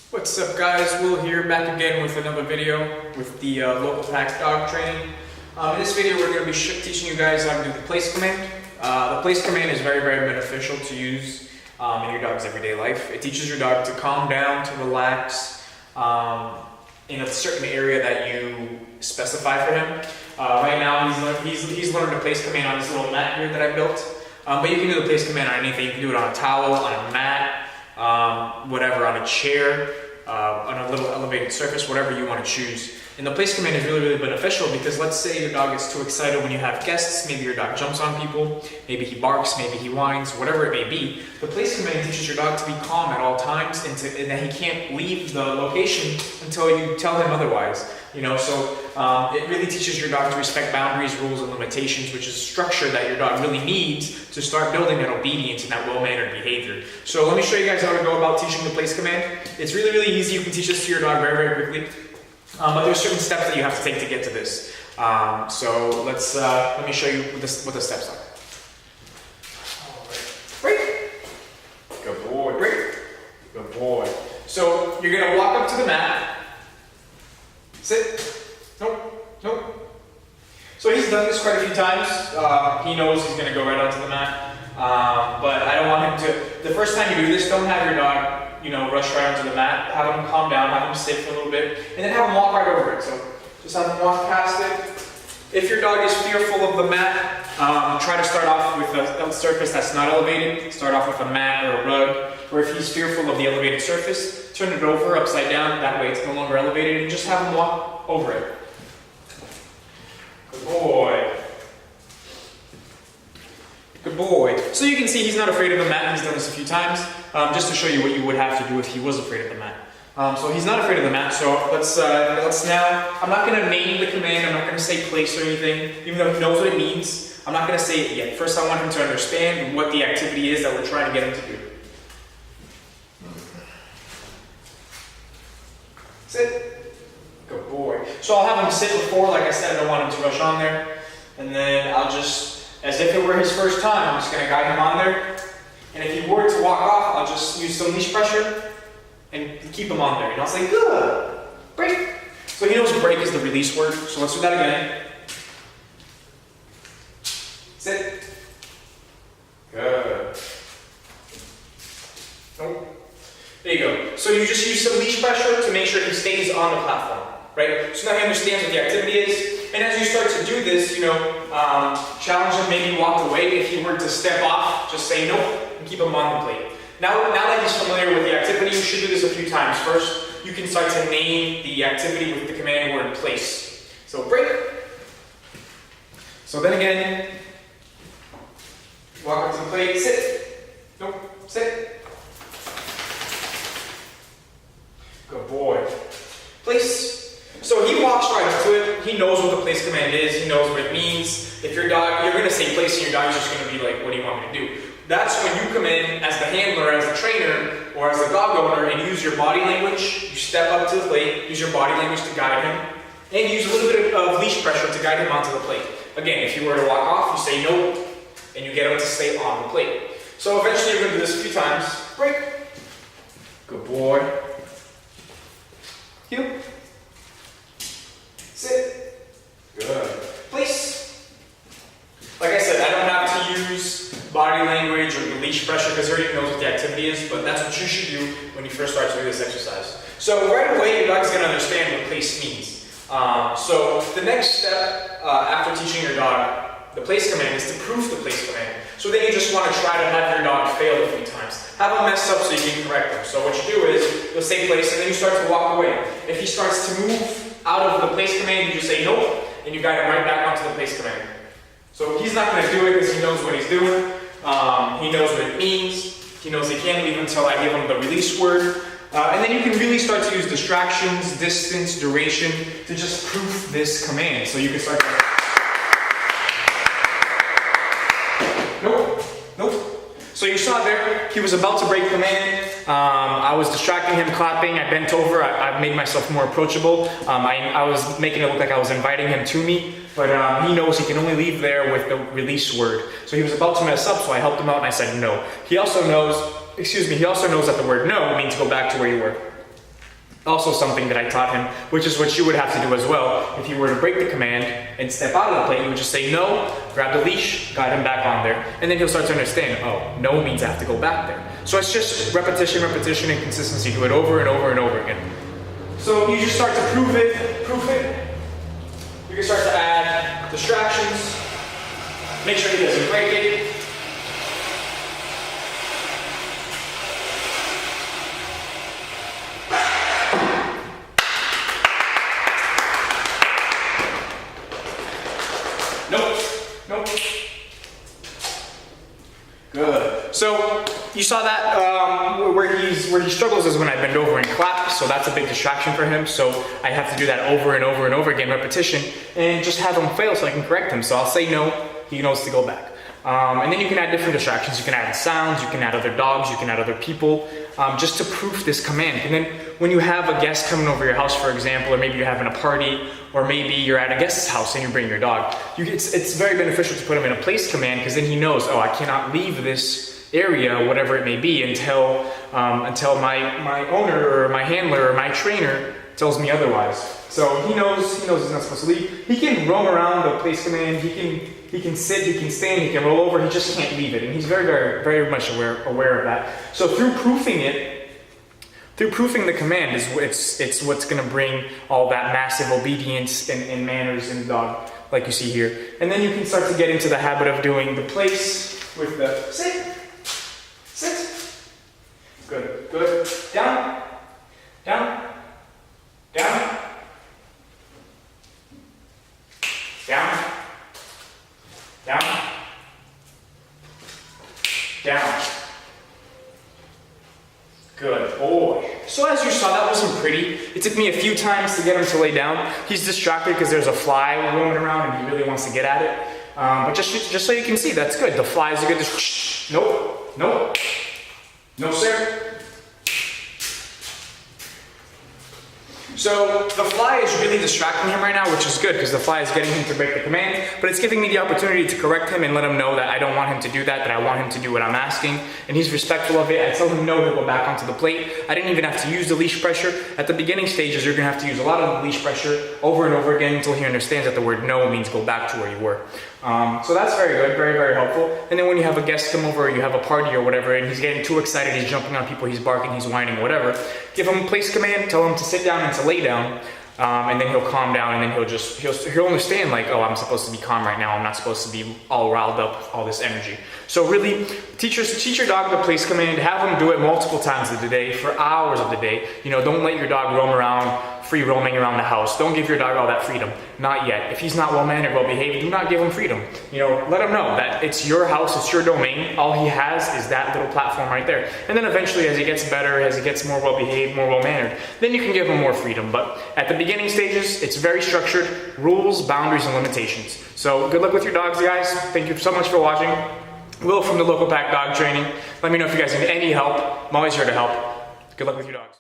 What's up guys, Will here, back again with another video with the local pack dog training. In this video we're going to be teaching you guys how to do the place command. The place command is very beneficial to use in your dog's everyday life. It teaches your dog to calm down, to relax in a certain area that you specify for him. Right now he's learned the place command on this little mat here that I built. But you can do the place command on anything. You can do it on a towel, on a mat, whatever, on a chair, on a little elevated surface, whatever you want to choose. And the place command is really beneficial because let's say your dog gets too excited when you have guests, maybe your dog jumps on people, maybe he barks, maybe he whines, whatever it may be. The place command teaches your dog to be calm at all times and that he can't leave the location until you tell him otherwise. You know, so it really teaches your dog to respect boundaries, rules, and limitations, which is structure that your dog really needs to start building that obedience and that well-mannered behavior. So let me show you guys how to go about teaching the place command. It's really easy. You can teach this to your dog very quickly. But there's certain steps that you have to take to get to this. So let me show you what the steps are. Break. Good boy. Break. Good boy. So you're gonna walk up to the mat. Sit. Nope. So he's done this quite a few times. He knows he's gonna go right onto the mat. But I don't want him to. The first time you do this, don't have your dog, rush right onto the mat. Have him calm down, have him sit for a little bit, and then have him walk right over it. So just have him walk past it. If your dog is fearful of the mat, try to start off with a surface that's not elevated. Start off with a mat or a rug. Or if he's fearful of the elevated surface, turn it over upside down. That way it's no longer elevated, and just have him walk over it. Good boy. Good boy. So you can see he's not afraid of the mat. He's done this a few times, just to show you what you would have to do if he was afraid of the mat. So he's not afraid of the mat. So let's now. I'm not going to name the command. I'm not going to say place or anything, even though he knows what it means. I'm not going to say it yet. First, I want him to understand what the activity is that we're trying to get him to do. Sit. Good boy. So I'll have him sit before. Like I said, I don't want him to rush on there, and then I'll just, as if it were his first time, I'm just going to guide him on there. And if he were to walk off, I'll just use some leash pressure and keep him on there. And I'll say, good, break. So he knows break is the release word. So let's do that again. Sit. Good. Nope. There you go. So you just use some leash pressure to make sure he stays on the platform, right? So now he understands what the activity is. And as you start to do this, challenge him, maybe walk away. If he were to step off, just say nope and keep him on the plate. Now that he's familiar with the activity, you should do this a few times. First, you can start to name the activity with the command word place. So break. So then again, walk up to the plate, sit. Nope, sit. Good boy. Place. So he walks right up to it. He knows what the place command is. He knows what it means. If your dog, you're going to say place and your dog is just going to be like, what do you want me to do? That's when you come in as the handler, as the trainer, or as the dog owner and use your body language. You step up to the plate, use your body language to guide him, and use a little bit of leash pressure to guide him onto the plate. Again, if you were to walk off, you say no, and you get him to stay on the plate. So eventually you're going to do this a few times. Break. Good boy. Heel. Sit. Good. Place. Like I said, I don't have to use body language or the leash pressure because he already knows what the activity is, but that's what you should do when you first start to do this exercise. So right away, your dog's going to understand what place means. So the next step after teaching your dog the place command is to proof the place command. So then you just want to try to have your dog fail a few times. Have him mess up so you can correct him. So what you do is, you'll say place and then you start to walk away. If he starts to move out of the place command, you just say nope, and you guide him right back onto the place command. So he's not going to do it because he knows what he's doing. He knows what it means. He knows he can't leave until I give him the release word. And then you can really start to use distractions, distance, duration to just proof this command. So you can start to... Nope. So you saw there, he was about to break command. I was distracting him, clapping. I bent over. I made myself more approachable. I was making it look like I was inviting him to me, but he knows he can only leave there with the release word. So he was about to mess up, so I helped him out and I said no. He also knows that the word no means go back to where you were. Also something that I taught him, which is what you would have to do as well. If you were to break the command and step out of the plate, you would just say no, grab the leash, guide him back on there, and then he'll start to understand, oh, no means I have to go back there. So it's just repetition, repetition, and consistency. Do it over and over and over again. So you just start to prove it. You can start to add distractions. Make sure he doesn't break it. Nope. Good. So you saw that where he struggles is when I bend over and clap. So that's a big distraction for him. So I have to do that over and over and over again, repetition, and just have him fail so I can correct him. So I'll say no. He knows to go back. And then you can add different distractions. You can add sounds. You can add other dogs. You can add other people, just to proof this command. And then when you have a guest coming over your house, for example, or maybe you're having a party, or maybe you're at a guest's house and you bring your dog, it's very beneficial to put him in a place command, because then he knows, oh, I cannot leave this area, whatever it may be, until my owner or my handler or my trainer tells me otherwise. So he knows he's not supposed to leave. He can roam around the place command. He can sit, he can stand, he can roll over. He just can't leave it, and he's very, very, very much aware of that. So through proofing the command is it's what's going to bring all that massive obedience and manners in the dog, like you see here. And then you can start to get into the habit of doing the place with the sit. Good. Down. Down. Good boy. So as you saw, that wasn't pretty. It took me a few times to get him to lay down. He's distracted because there's a fly roaming around and he really wants to get at it. But just so you can see, that's good. The flies are good. Nope. No, sir. So the fly is really distracting him right now, which is good because the fly is getting him to break the command, but it's giving me the opportunity to correct him and let him know that I don't want him to do that I want him to do what I'm asking, and he's respectful of it. I tell him no, he'll go back onto the plate. I didn't even have to use the leash pressure. At the beginning stages, you're gonna have to use a lot of the leash pressure over and over again until he understands that the word no means go back to where you were. So that's very good, very, very helpful. And then when you have a guest come over, or you have a party or whatever, and he's getting too excited, he's jumping on people, he's barking, he's whining, whatever, give him a place command, tell him to sit down and to lay down, and then he'll calm down, and then he'll understand, like, oh, I'm supposed to be calm right now, I'm not supposed to be all riled up, all this energy. So really, teach your dog the place command, have him do it multiple times of the day, for hours of the day. You know, don't let your dog roam around, free roaming around the house. Don't give your dog all that freedom. Not yet. If he's not well-mannered, well-behaved, do not give him freedom. You know, let him know that it's your house, it's your domain. All he has is that little platform right there. And then eventually, as he gets better, as he gets more well-behaved, more well-mannered, then you can give him more freedom. But at the beginning stages, it's very structured, rules, boundaries, and limitations. So good luck with your dogs, guys. Thank you so much for watching. Will from the Local Pack Dog Training. Let me know if you guys need any help. I'm always here to help. Good luck with your dogs.